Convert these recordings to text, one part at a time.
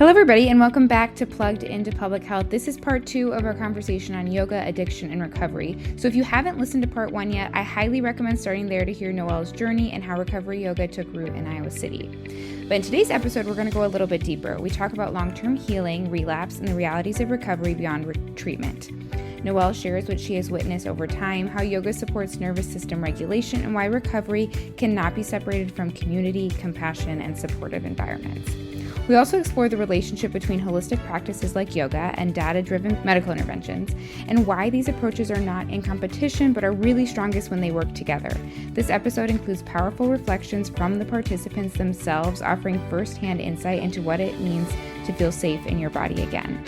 Hello, everybody, and welcome back to Plugged into Public Health. This is part 2 of our conversation on yoga, addiction, and recovery. So if you haven't listened to part 1 yet, I highly recommend starting there to hear Noelle's journey and how recovery yoga took root in Iowa City. But in today's episode, we're going to go a little bit deeper. We talk about long-term healing, relapse, and the realities of recovery beyond treatment. Noelle shares what she has witnessed over time, how yoga supports nervous system regulation, and why recovery cannot be separated from community, compassion, and supportive environments. We also explore the relationship between holistic practices like yoga and data-driven medical interventions, and why these approaches are not in competition but are really strongest when they work together. This episode includes powerful reflections from the participants themselves, offering firsthand insight into what it means to feel safe in your body again.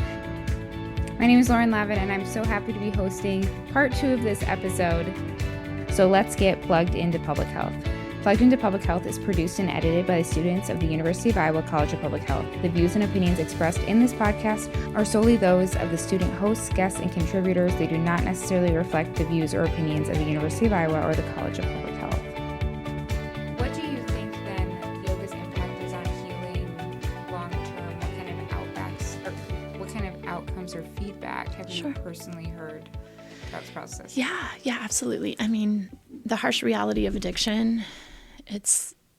My name is Lauren Lavin, and I'm so happy to be hosting part 2 of this episode. So let's get plugged into public health. Plugged into Public Health is produced and edited by the students of the University of Iowa College of Public Health. The views and opinions expressed in this podcast are solely those of the student hosts, guests, and contributors. They do not necessarily reflect the views or opinions of the University of Iowa or the College of Public Health. What do you think, then, yoga's impact is on healing long-term? What kind of outcomes or feedback have you personally heard about this process? Yeah, absolutely. I mean, the harsh reality of addiction,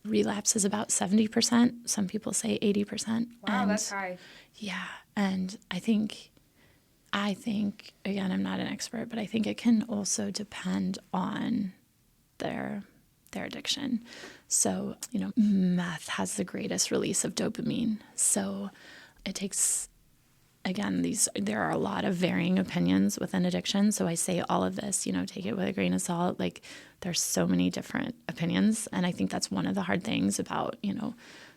relapse is about 70%. Some people say 80%. Wow, that's high. Yeah. And I think, again, I'm not an expert, but I think it can also depend on their addiction. So, meth has the greatest release of dopamine. So it takes, again, there are a lot of varying opinions within addiction. So I say all of this, take it with a grain of salt. Like, there's so many different opinions. And I think that's one of the hard things about,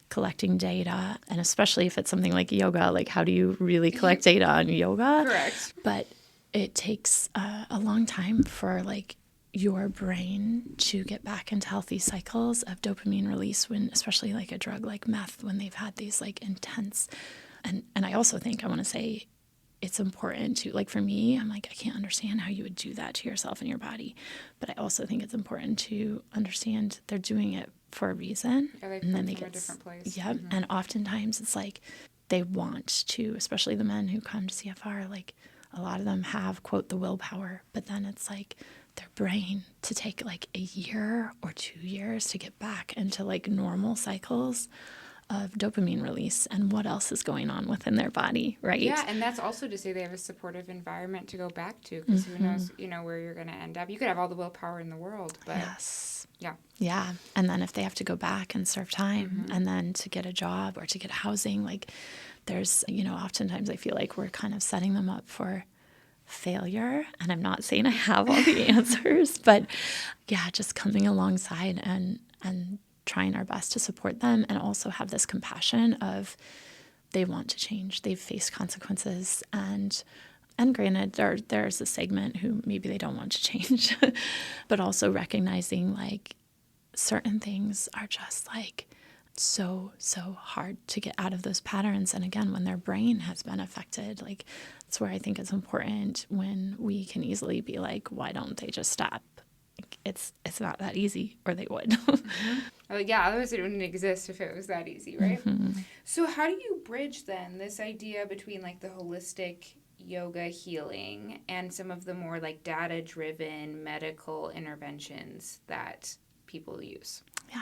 collecting data. And especially if it's something like yoga, like how do you really collect data on yoga? Correct. But it takes a long time for your brain to get back into healthy cycles of dopamine release when, especially like a drug like meth, when they've had these intense. And I also think I want to say it's important to, for me, I'm I can't understand how you would do that to yourself and your body. But I also think it's important to understand they're doing it for a reason. Yeah, and then they get a different place. Yep. Mm-hmm. And oftentimes it's they want to, especially the men who come to CFR, a lot of them have, quote, the willpower. But then it's their brain to take a year or 2 years to get back into normal cycles of dopamine release and what else is going on within their body, right? Yeah, and that's also to say they have a supportive environment to go back to, because who knows, where you're going to end up. You could have all the willpower in the world, but yes. Yeah. And then if they have to go back and serve time and then to get a job or to get housing, there's, oftentimes I feel we're kind of setting them up for failure. And I'm not saying I have all the answers, but yeah, just coming alongside and trying our best to support them, and also have this compassion of they want to change. They've faced consequences, and granted, there's a segment who maybe they don't want to change, but also recognizing certain things are just so hard to get out of those patterns. And again, when their brain has been affected, that's where I think it's important when we can easily be why don't they just stop? It's not that easy, or they would. Yeah, otherwise it wouldn't exist if it was that easy, right? Mm-hmm. So how do you bridge then this idea between the holistic yoga healing and some of the more data-driven medical interventions that people use? Yeah.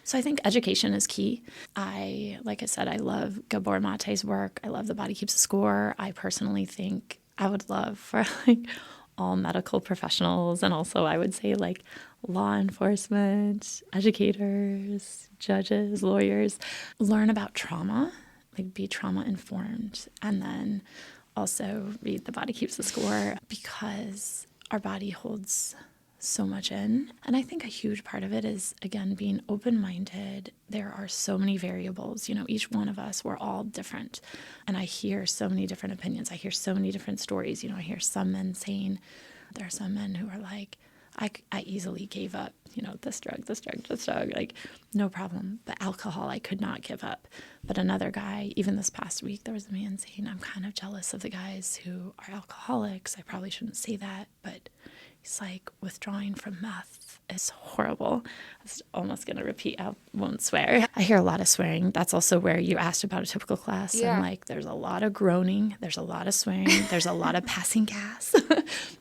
So I think education is key. Like I said, I love Gabor Mate's work. I love The Body Keeps the Score. I personally think I would love for all medical professionals, and also I would say law enforcement, educators, judges, lawyers, learn about trauma, be trauma informed, and then also read The Body Keeps the Score, because our body holds so much in. And I think a huge part of it is, again, being open-minded. There are so many variables. Each one of us, we're all different. And I hear so many different opinions. I hear so many different stories. I hear some men saying, there are some men who are I easily gave up, this drug, no problem. But alcohol, I could not give up. But another guy, even this past week, there was a man saying, I'm kind of jealous of the guys who are alcoholics. I probably shouldn't say that, but He's like, withdrawing from meth is horrible. I was almost going to repeat, I won't swear. I hear a lot of swearing. That's also where you asked about a typical class. Yeah. And like, there's a lot of groaning. There's a lot of swearing. There's a lot of passing gas.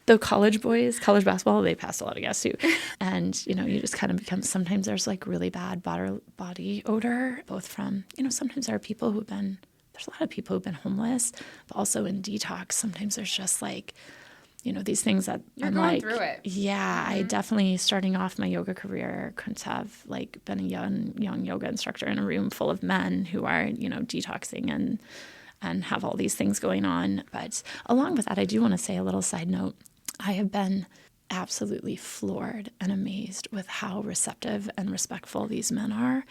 The college boys, college basketball, they pass a lot of gas too. And, you know, you just kind of become, sometimes there's like really bad body odor, both from, you know, sometimes there are people who've been, there's a lot of people who've been homeless, but also in detox. Sometimes there's just like, you know, these things that You're I'm going like, through it. yeah, I definitely, starting off my yoga career, couldn't have like been a young yoga instructor in a room full of men who are, you know, detoxing and have all these things going on. But along with that, I do want to say a little side note. I have been absolutely floored and amazed with how receptive and respectful these men are.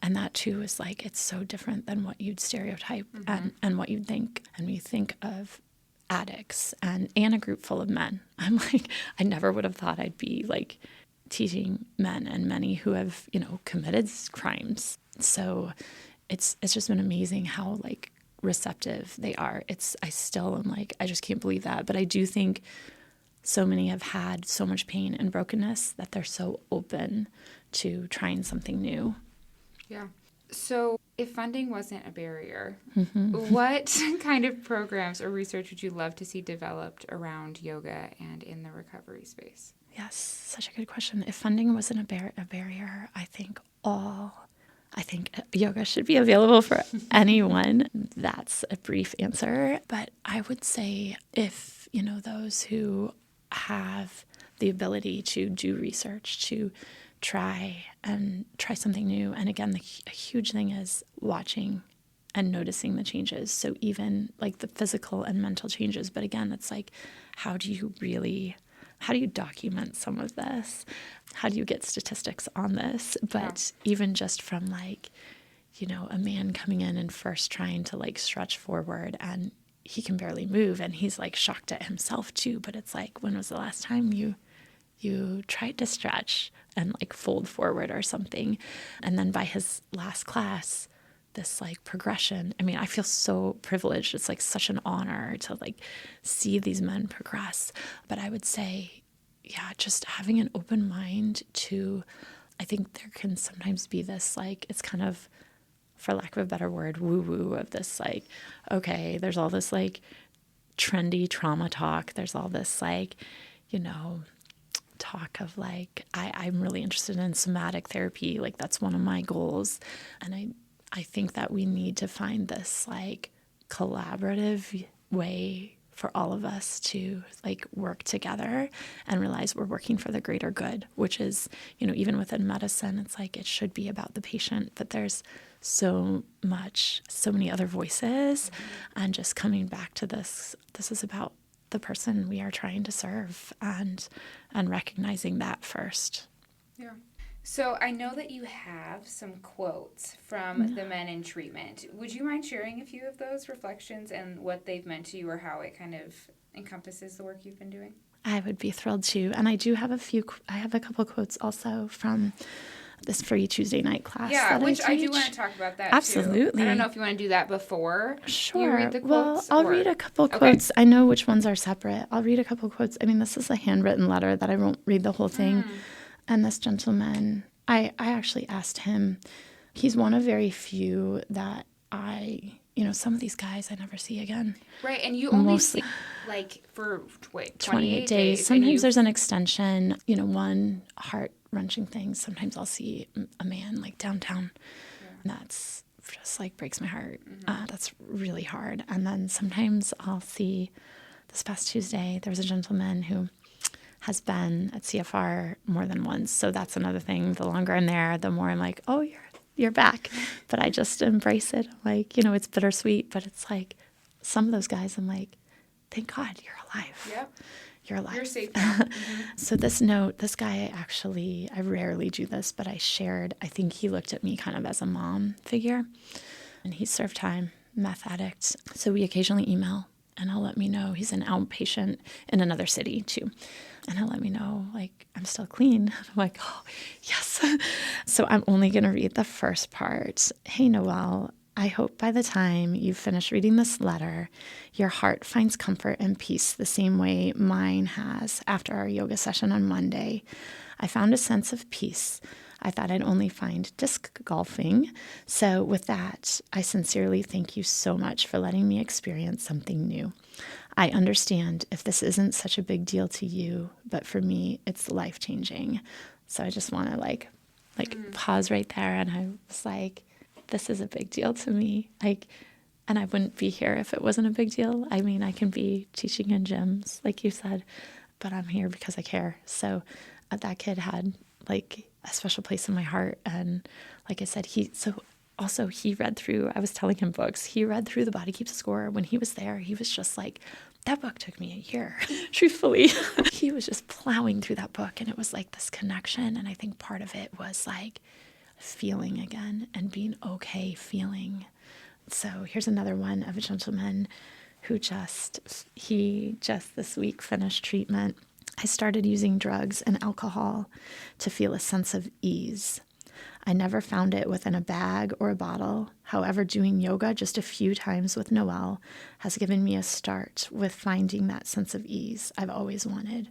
And that too is like, it's so different than what you'd stereotype and what you'd think. And we think of addicts and a group full of men. I'm like, I never would have thought I'd be like teaching men, and many who have, you know, committed crimes. So it's just been amazing how like receptive they are. I still am like, I just can't believe that. But I do think so many have had so much pain and brokenness that they're so open to trying something new. Yeah. So if funding wasn't a barrier, what kind of programs or research would you love to see developed around yoga and in the recovery space? Yes, such a good question. If funding wasn't a barrier, I think yoga should be available for anyone. That's a brief answer. But I would say if, you know, those who have the ability to do research, to try something new. And again, a huge thing is watching and noticing the changes. So even like the physical and mental changes. But again, it's like, how do you document some of this? How do you get statistics on this? But even just from like, you know, a man coming in and first trying to like stretch forward and he can barely move and he's like shocked at himself too. But it's like, when was the last time you tried to stretch and like fold forward or something? And then by his last class, this like progression. I mean, I feel so privileged. It's like such an honor to like see these men progress. But I would say, yeah, just having an open mind to, I think there can sometimes be this like, it's kind of, for lack of a better word, woo-woo of this like, okay, there's all this like trendy trauma talk. There's all this like, you know, talk of like, I'm really interested in somatic therapy. Like that's one of my goals. And I think that we need to find this like collaborative way for all of us to like work together and realize we're working for the greater good, which is, you know, even within medicine, it's like it should be about the patient, but there's so many other voices. And just coming back to this is about the person we are trying to serve and recognizing that first. Yeah. So I know that you have some quotes from the men in treatment. Would you mind sharing a few of those reflections and what they've meant to you or how it kind of encompasses the work you've been doing? I would be thrilled to. And I have a couple quotes also from this free Tuesday night class. Yeah, which I do want to talk about that Absolutely. too. I don't know if you want to do that before you read the quotes. Well, I'll read a couple quotes. I know which ones are separate. I'll read a couple quotes. I mean, this is a handwritten letter that I won't read the whole thing. And this gentleman, I actually asked him, he's one of very few that some of these guys I never see again. Right, and you only see like for 28 days. Sometimes there's an extension, one heart-wrenching thing. Sometimes I'll see a man like downtown. And that's just like breaks my heart. That's really hard. And then sometimes I'll see, this past Tuesday, there was a gentleman who has been at CFR more than once. So that's another thing. The longer I'm there, the more I'm like, oh, you're back. But I just embrace it. Like, it's bittersweet, but it's like some of those guys, I'm like, thank God you're alive. Yep. You're alive. You're safe. So this guy actually, I rarely do this, but I think he looked at me kind of as a mom figure. And he served time, meth addict. So we occasionally email. And he'll let me know he's an outpatient in another city too. And he'll let me know, like, I'm still clean. I'm like, oh, yes. So I'm only going to read the first part. Hey, Noelle, I hope by the time you've finished reading this letter, your heart finds comfort and peace the same way mine has after our yoga session on Monday. I found a sense of peace I thought I'd only find disc golfing. So with that, I sincerely thank you so much for letting me experience something new. I understand if this isn't such a big deal to you, but for me, it's life-changing. So I just want to pause right there. And I was like, this is a big deal to me. And I wouldn't be here if it wasn't a big deal. I mean, I can be teaching in gyms, like you said, but I'm here because I care. So that kid had like a special place in my heart. And like I said, he read through, I was telling him books. He read through The Body Keeps Score. When he was there, he was just like, that book took me a year, truthfully. He was just plowing through that book, and it was like this connection. And I think part of it was like feeling again and being okay feeling. So here's another one of a gentleman who just this week finished treatment. I started using drugs and alcohol to feel a sense of ease. I never found it within a bag or a bottle. However, doing yoga just a few times with Noelle has given me a start with finding that sense of ease I've always wanted.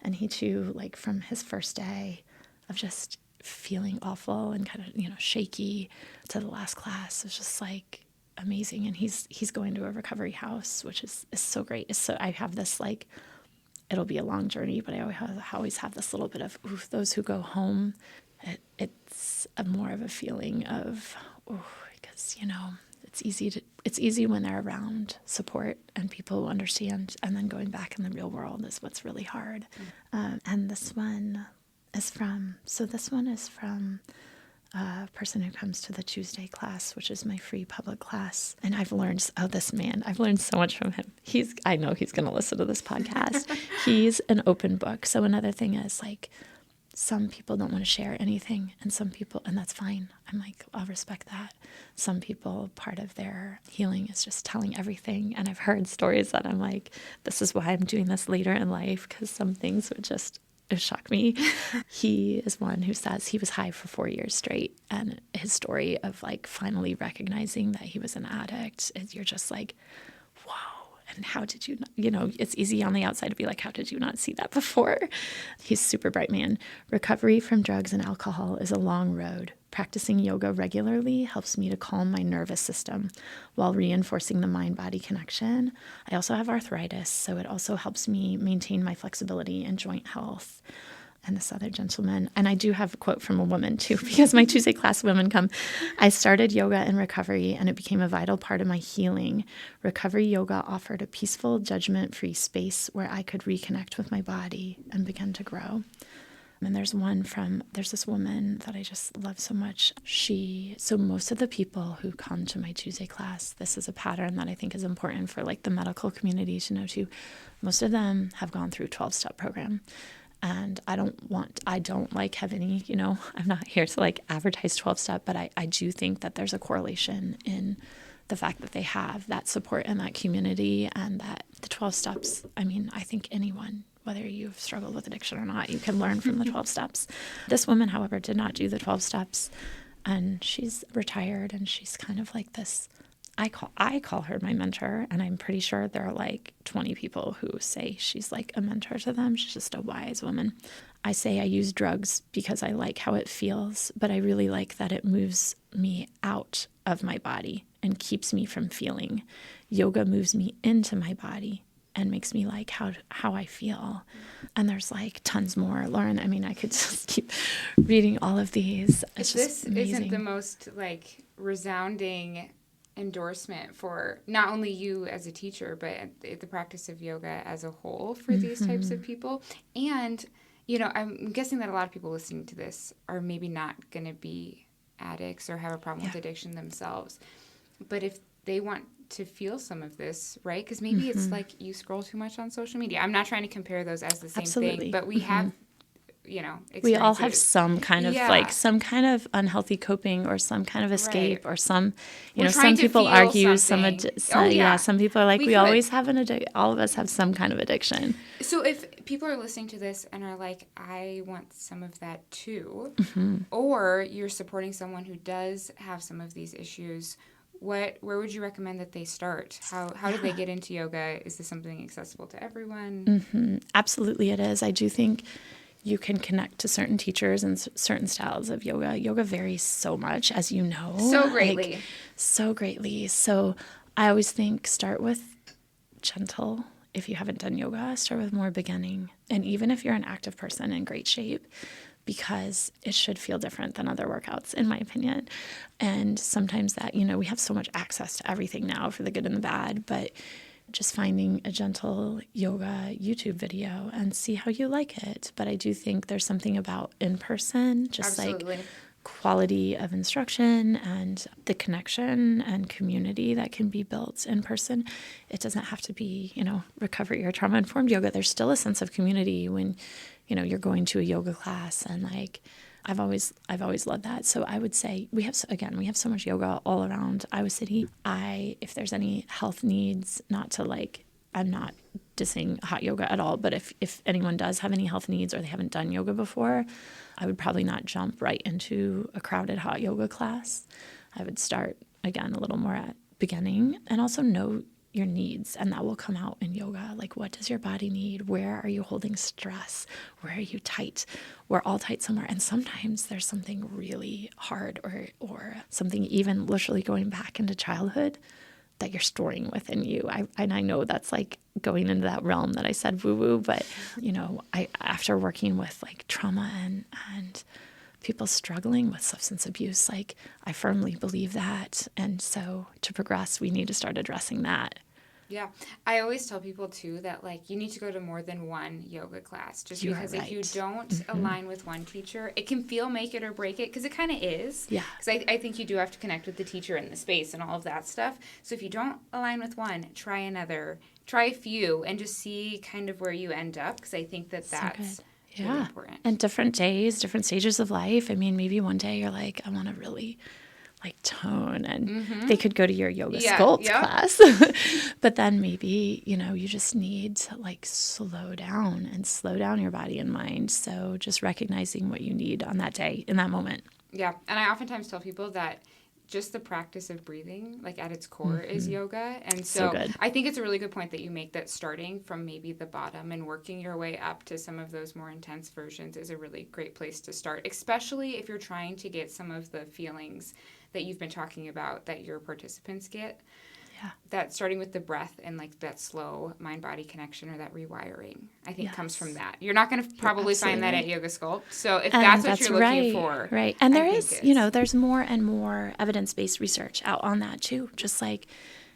And he too, like from his first day of just feeling awful and kind of, shaky to the last class, was just like amazing. And he's going to a recovery house, which is so great. So I have this like, it'll be a long journey, but I always have this little bit of, those who go home, it's more of a feeling of, because, it's easy when they're around support and people who understand, and then going back in the real world is what's really hard. And this one is from a person who comes to the Tuesday class, which is my free public class. And I've learned, I've learned so much from him. I know he's going to listen to this podcast. He's an open book. So another thing is like, some people don't want to share anything, and some people, and that's fine. I'm like, I'll respect that. Some people, part of their healing is just telling everything. And I've heard stories that I'm like, this is why I'm doing this later in life, because some things would just shock me. He is one who says he was high for 4 years straight. And his story of like finally recognizing that he was an addict, you're just like, wow. And how did you not, it's easy on the outside to be like, how did you not see that before? He's a super bright man. Recovery from drugs and alcohol is a long road. Practicing yoga regularly helps me to calm my nervous system while reinforcing the mind-body connection. I also have arthritis, so it also helps me maintain my flexibility and joint health. And this other gentleman, and I do have a quote from a woman too, because my Tuesday class women come. I started yoga in recovery, and it became a vital part of my healing. Recovery yoga offered a peaceful, judgment-free space where I could reconnect with my body and begin to grow. And there's this woman that I just love so much. So most of the people who come to my Tuesday class, this is a pattern that I think is important for like the medical community to know too. Most of them have gone through 12-step program. And I don't like have any, I'm not here to like advertise 12-step, but I do think that there's a correlation in the fact that they have that support in that community, and that the 12 steps, I think anyone, whether you've struggled with addiction or not, you can learn from the 12 steps. This woman, however, did not do the 12 steps, and she's retired, and she's kind of like this, I call her my mentor, and I'm pretty sure there are like 20 people who say she's like a mentor to them. She's just a wise woman. I say I use drugs because I like how it feels, but I really like that it moves me out of my body and keeps me from feeling. Yoga moves me into my body and makes me like how I feel. And there's like tons more, Lauren. I could just keep reading all of these. It's just amazing. Isn't the most like resounding endorsement for not only you as a teacher, but the practice of yoga as a whole for these types of people. And, I'm guessing that a lot of people listening to this are maybe not going to be addicts or have a problem with addiction themselves. But if they want to feel some of this, right? Because maybe it's like you scroll too much on social media. I'm not trying to compare those as the same thing, but we have we all have some kind of like some kind of unhealthy coping or some kind of escape or some, some people argue some people are like, we always have all of us have some kind of addiction. So if people are listening to this and are like, I want some of that too, or you're supporting someone who does have some of these issues, where would you recommend that they start? How do they get into yoga? Is this something accessible to everyone? Absolutely it is. I do think you can connect to certain teachers and certain styles of yoga. Yoga varies so much, as you know. So greatly. So greatly. So I always think start with gentle. If you haven't done yoga, start with more beginning. And even if you're an active person in great shape, because it should feel different than other workouts, in my opinion. And sometimes that, we have so much access to everything now for the good and the bad, but just finding a gentle yoga YouTube video and see how you like it. But I do think there's something about in person, just Absolutely. like quality of instruction and the connection and community that can be built in person. It doesn't have to be, recovery or trauma-informed yoga. There's still a sense of community when, you're going to a yoga class, and like I've always loved that. So I would say we have so much yoga all around Iowa City. If there's any health needs, I'm not dissing hot yoga at all, but if anyone does have any health needs or they haven't done yoga before, I would probably not jump right into a crowded hot yoga class. I would start, again, a little more at beginning, and also know your needs, and that will come out in yoga. Like, what does your body need? Where are you holding stress? Where are you tight? We're all tight somewhere. And sometimes there's something really hard or something even literally going back into childhood that you're storing within you. I know that's like going into that realm that I said woo-woo, but after working with like trauma and people struggling with substance abuse, like I firmly believe that. And so to progress, we need to start addressing that. Yeah. I always tell people too that like you need to go to more than one yoga class, just because if you don't align with one teacher, it can feel make it or break it, because it kind of is. Yeah. Because I think you do have to connect with the teacher in the space and all of that stuff. So if you don't align with one, try another, try a few, and just see kind of where you end up, because I think that's really important. And different days, different stages of life. I mean, maybe one day you're like, I want to really like tone, and they could go to your yoga sculpt class. But then maybe, you just need to like slow down your body and mind. So just recognizing what you need on that day, in that moment. Yeah. And I oftentimes tell people that just the practice of breathing, like at its core, is yoga. And so I think it's a really good point that you make, that starting from maybe the bottom and working your way up to some of those more intense versions is a really great place to start, especially if you're trying to get some of the feelings that you've been talking about that your participants get. Yeah. That starting with the breath and like that slow mind-body connection, or that rewiring, I think comes from that. You're not going to probably find that at Yoga Sculpt. So if that's what you're looking for. Right. And there is, there's more and more evidence-based research out on that too. Just like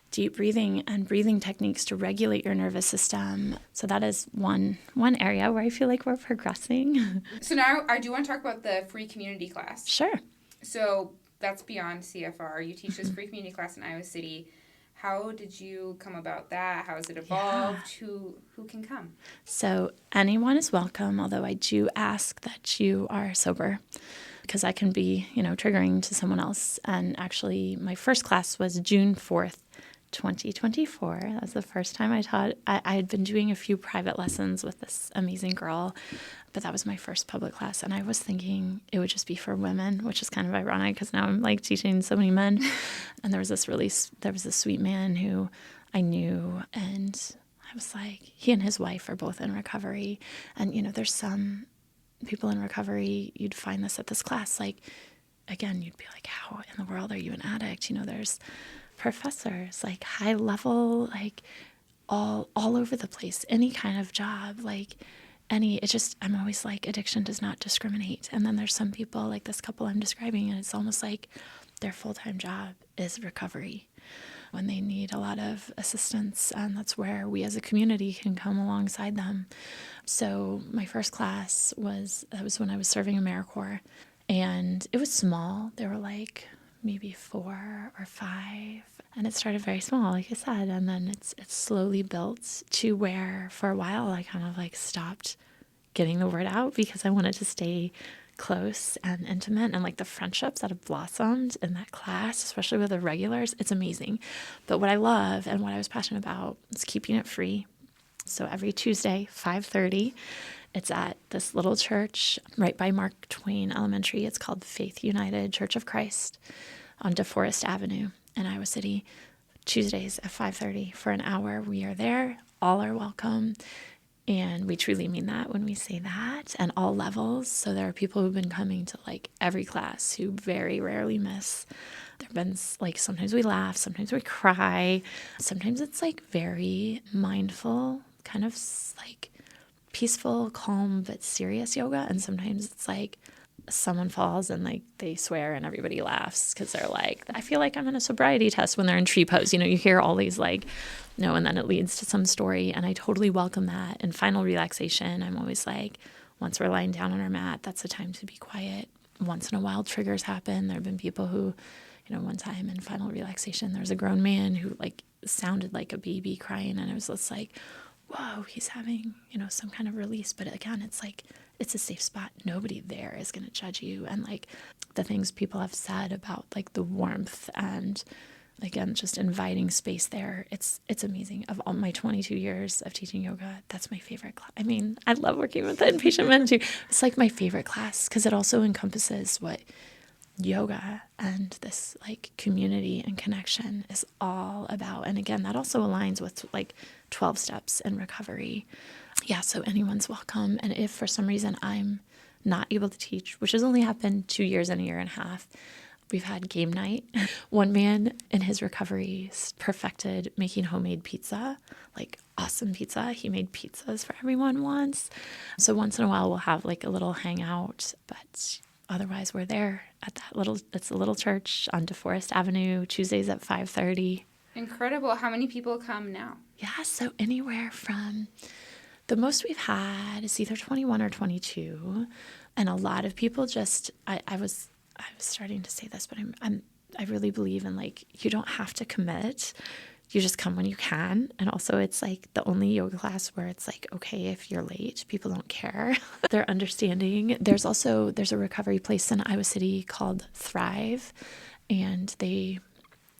deep breathing and breathing techniques to regulate your nervous system. So that is one area where I feel like we're progressing. So now I do want to talk about the free community class. Sure. So that's beyond CFR. You teach this free community class in Iowa City. How did you come about that? How has it evolved? Who can come? So anyone is welcome, although I do ask that you are sober, because that can be, triggering to someone else. And actually, my first class was June 4th, 2024. That was the first time I taught. I had been doing a few private lessons with this amazing girl, but that was my first public class. And I was thinking it would just be for women, which is kind of ironic because now I'm like teaching so many men. And there was this sweet man who I knew, and I was like, he and his wife are both in recovery. And, there's some people in recovery, you'd find this at this class. Like, again, you'd be like, how in the world are you an addict? There's professors, like high level, like all over the place, any kind of job, like I'm always like, addiction does not discriminate. And then there's some people like this couple I'm describing, and it's almost like their full-time job is recovery when they need a lot of assistance. And that's where we as a community can come alongside them. So my first class was when I was serving AmeriCorps, and it was small. There were like maybe 4 or 5. And it started very small, like I said, and then it's slowly built to where for a while I kind of like stopped getting the word out because I wanted to stay close and intimate, and like the friendships that have blossomed in that class, especially with the regulars, it's amazing. But what I love and what I was passionate about is keeping it free. So every Tuesday, 5:30, it's at this little church right by Mark Twain Elementary. It's called Faith United Church of Christ on DeForest Avenue. in Iowa City, Tuesdays at 5:30 for an hour. We are there. All are welcome. And we truly mean that when we say that, and all levels. So there are people who've been coming to like every class who very rarely miss. There have been like, sometimes we laugh, sometimes we cry. Sometimes it's like very mindful, kind of like peaceful, calm, but serious yoga. And sometimes it's like someone falls and like they swear and everybody laughs because they're like, I feel like I'm in a sobriety test when they're in tree pose. You know, you hear all these like, no, and then it leads to some story. And I totally welcome that. And final relaxation, I'm always like, once we're lying down on our mat, that's the time to be quiet. Once in a while, triggers happen. There have been people who, you know, one time in final relaxation, there was a grown man who like sounded like a baby crying. And I was just like, whoa, he's having, you know, some kind of release. But again, it's like, it's a safe spot. Nobody there is going to judge you. And like the things people have said about like the warmth and again, just inviting space there. It's amazing. Of all my 22 years of teaching yoga, that's my favorite class. I mean, I love working with the inpatient men too. It's like my favorite class because it also encompasses what yoga and this like community and connection is all about. And again, that also aligns with like 12 steps in recovery. Yeah, so anyone's welcome. And if for some reason I'm not able to teach, which has only happened 2 years and a year and a half, we've had game night. One man in his recovery perfected making homemade pizza, like awesome pizza. He made pizzas for everyone once. So once in a while we'll have like a little hangout, but otherwise we're there at that it's a little church on DeForest Avenue, Tuesdays at 5:30. Incredible. How many people come now? Yeah, so anywhere from the most we've had is either 21 or 22. And a lot of people just, I was starting to say this, but I really believe in like, you don't have to commit. You just come when you can. And also it's like the only yoga class where it's like, okay, if you're late, people don't care. They're understanding. There's a recovery place in Iowa City called Thrive. And they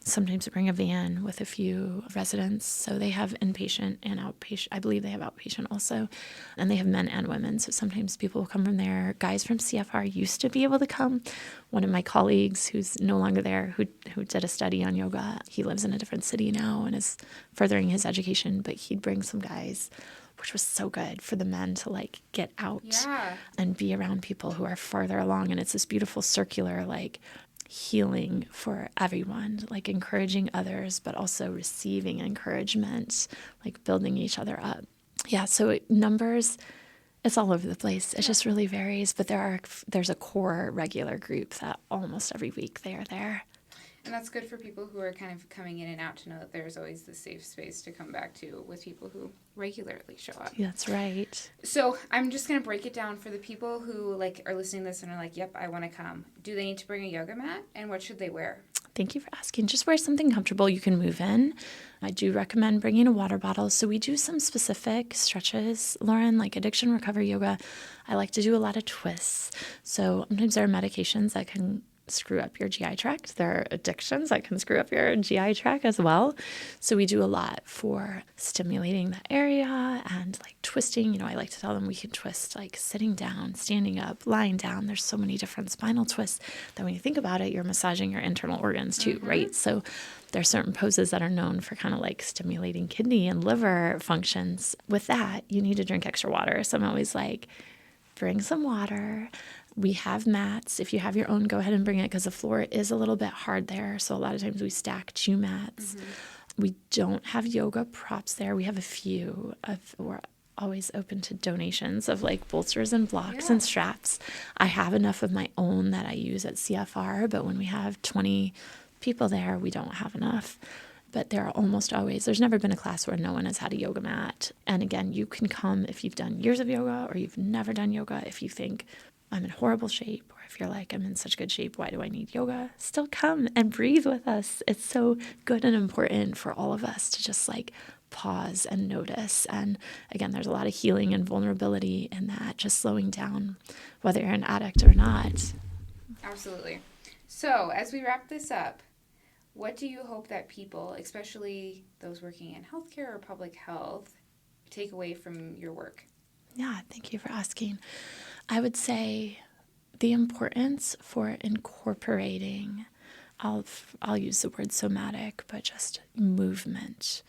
sometimes bring a van with a few residents. So they have inpatient and outpatient. I believe they have outpatient also. And they have men and women. So sometimes people will come from there. Guys from CFR used to be able to come. One of my colleagues who's no longer there, who did a study on yoga, he lives in a different city now and is furthering his education, but he'd bring some guys, which was so good for the men to like get out and be around people who are farther along. And it's this beautiful circular like healing for everyone, like encouraging others, but also receiving encouragement, like building each other up. Yeah, so numbers, it's all over the place. It just really varies, but there's a core regular group that almost every week they are there. And that's good for people who are kind of coming in and out to know that there's always the safe space to come back to with people who regularly show up. That's right. So I'm just going to break it down for the people who like are listening to this and are like, yep, I want to come. Do they need to bring a yoga mat? And what should they wear? Thank you for asking. Just wear something comfortable you can move in. I do recommend bringing a water bottle. So we do some specific stretches, Lauren, like addiction recovery yoga. I like to do a lot of twists. So sometimes there are medications that can screw up your GI tract. There are addictions that can screw up your GI tract as well. So we do a lot for stimulating that area and like twisting. You know, I like to tell them we can twist like sitting down, standing up, lying down. There's so many different spinal twists that when you think about it, you're massaging your internal organs too, right? So there are certain poses that are known for kind of like stimulating kidney and liver functions. With that, you need to drink extra water. So I'm always like, bring some water. We have mats. If you have your own, go ahead and bring it because the floor is a little bit hard there. So a lot of times we stack 2 mats. We don't have yoga props there. We have a few. We're always open to donations of like bolsters and blocks and straps. I have enough of my own that I use at CFR, but when we have 20 people there, we don't have enough. But there are almost always, there's never been a class where no one has had a yoga mat. And again, you can come if you've done years of yoga or you've never done yoga. If you think I'm in horrible shape, or if you're like, I'm in such good shape, why do I need yoga? Still come and breathe with us. It's so good and important for all of us to just like pause and notice. And again, there's a lot of healing and vulnerability in that, just slowing down, whether you're an addict or not. Absolutely. So as we wrap this up, what do you hope that people, especially those working in healthcare or public health, take away from your work? Yeah, thank you for asking. I would say the importance for incorporating I'll use the word somatic, but just movement,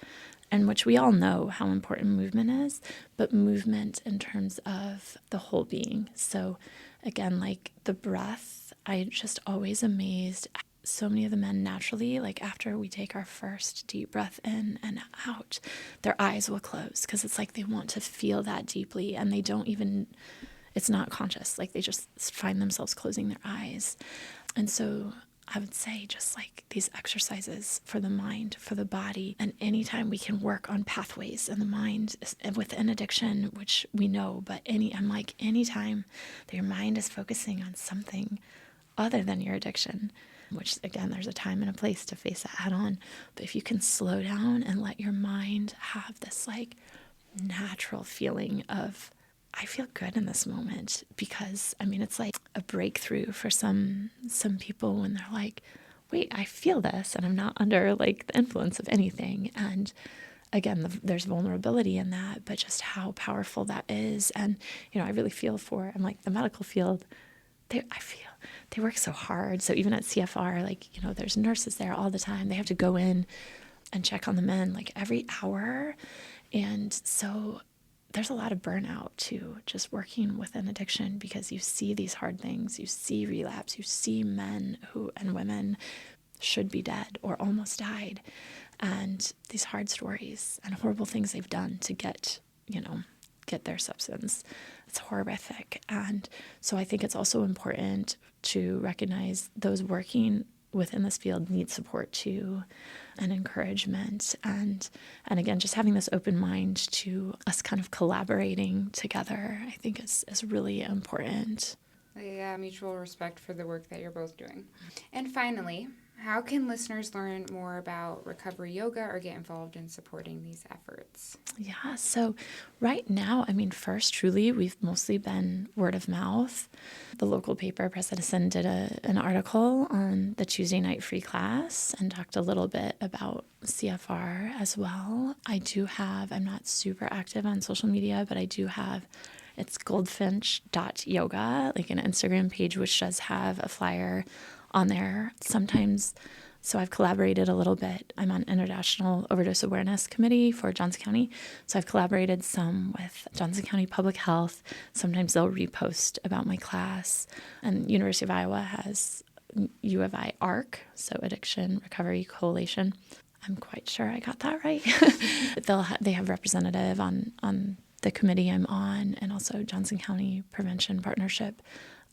and which we all know how important movement is, but movement in terms of the whole being. So again, like the breath, I just always amazed. So many of the men naturally, like after we take our first deep breath in and out, their eyes will close because it's like they want to feel that deeply, and they don't even, it's not conscious. Like they just find themselves closing their eyes. And so I would say just like these exercises for the mind, for the body, and anytime we can work on pathways in the mind within addiction, which we know, but anytime that your mind is focusing on something other than your addiction, which again, there's a time and a place to face that head on. But if you can slow down and let your mind have this like natural feeling of, I feel good in this moment, because I mean, it's like a breakthrough for some people when they're like, wait, I feel this and I'm not under like the influence of anything. And again, there's vulnerability in that, but just how powerful that is. And, I really feel for, I'm like the medical field, I feel they work so hard. So even at CFR, like, there's nurses there all the time. They have to go in and check on the men like every hour. And so there's a lot of burnout too, just working with an addiction, because you see these hard things, you see relapse, you see men and women should be dead or almost died. And these hard stories and horrible things they've done to get their substance. It's horrific. And so I think it's also important to recognize those working within this field need support too, and encouragement. And again, just having this open mind to us kind of collaborating together, I think is really important. Yeah, mutual respect for the work that you're both doing. And finally, how can listeners learn more about recovery yoga or get involved in supporting these efforts? Yeah, so right now, first, truly, we've mostly been word of mouth. The local paper, Press Citizen, did an article on the Tuesday night free class and talked a little bit about CFR as well. I'm not super active on social media, but I do have, it's goldfinch.yoga, like an Instagram page, which does have a flyer on there sometimes. So I've collaborated a little bit. I'm on International Overdose Awareness Committee for Johnson County. So I've collaborated some with Johnson County Public Health. Sometimes they'll repost about my class. And University of Iowa has U of I ARC, so Addiction Recovery Coalition. I'm quite sure I got that right. They have representative on the committee I'm on, and also Johnson County Prevention Partnership.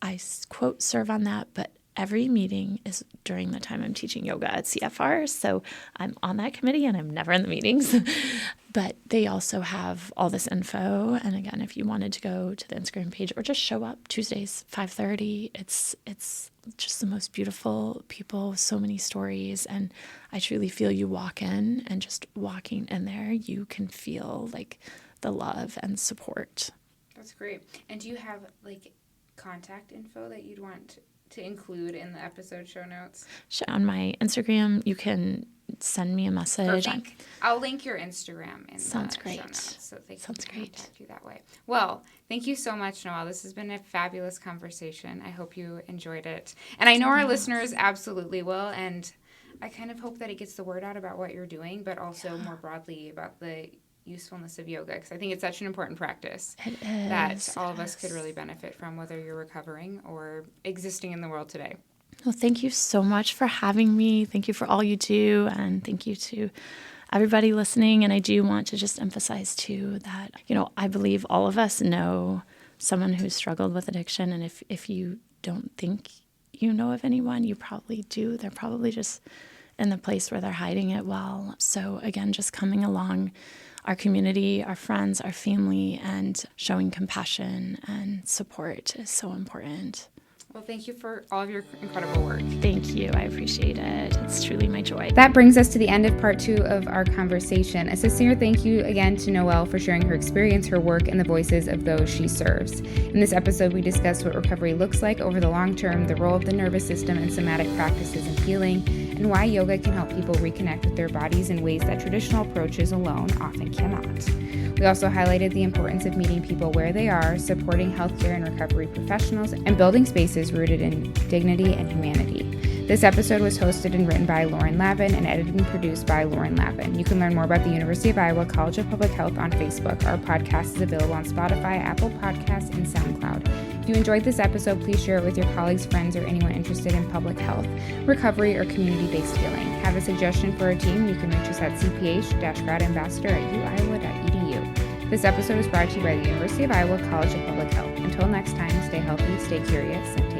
I, quote, serve on that, but every meeting is during the time I'm teaching yoga at CFR. So I'm on that committee and I'm never in the meetings. But they also have all this info. And again, if you wanted to go to the Instagram page or just show up Tuesdays, 5:30, it's just the most beautiful people, so many stories. And I truly feel you walk in, and just walking in there, you can feel like the love and support. That's great. And do you have like contact info that you'd want to include in the episode show notes? Sure. On my Instagram, you can send me a message. I'll link your Instagram in the show notes so they can contact you that way. Well, thank you so much, Noelle. This has been a fabulous conversation. I hope you enjoyed it. And I know our listeners absolutely will. And I kind of hope that it gets the word out about what you're doing, but also more broadly about the usefulness of yoga, because I think it's such an important practice that all of us could really benefit from, whether you're recovering or existing in the world today. Well, thank you so much for having me. Thank you for all you do, and thank you to everybody listening. And I do want to just emphasize too that, I believe all of us know someone who's struggled with addiction, and if you don't think you know of anyone, you probably do. They're probably just in the place where they're hiding it well. So again, just coming along our community, our friends, our family, and showing compassion and support is so important. Well, thank you for all of your incredible work. Thank you. I appreciate it. It's truly my joy. That brings us to the end of part 2 of our conversation. A sincere thank you again to Noelle for sharing her experience, her work, and the voices of those she serves. In this episode, we discussed what recovery looks like over the long term, the role of the nervous system and somatic practices in healing, and why yoga can help people reconnect with their bodies in ways that traditional approaches alone often cannot. We also highlighted the importance of meeting people where they are, supporting healthcare and recovery professionals, and building spaces rooted in dignity and humanity. This episode was hosted and written by Lauren Lavin and edited and produced by Lauren Lavin. You can learn more about the University of Iowa College of Public Health on Facebook. Our podcast is available on Spotify, Apple Podcasts, and SoundCloud. If you enjoyed this episode, please share it with your colleagues, friends, or anyone interested in public health, recovery, or community-based healing. Have a suggestion for our team? You can reach us at cph-gradambassador@uiowa.edu. This episode was brought to you by the University of Iowa College of Public Health. Until next time, stay healthy, stay curious, and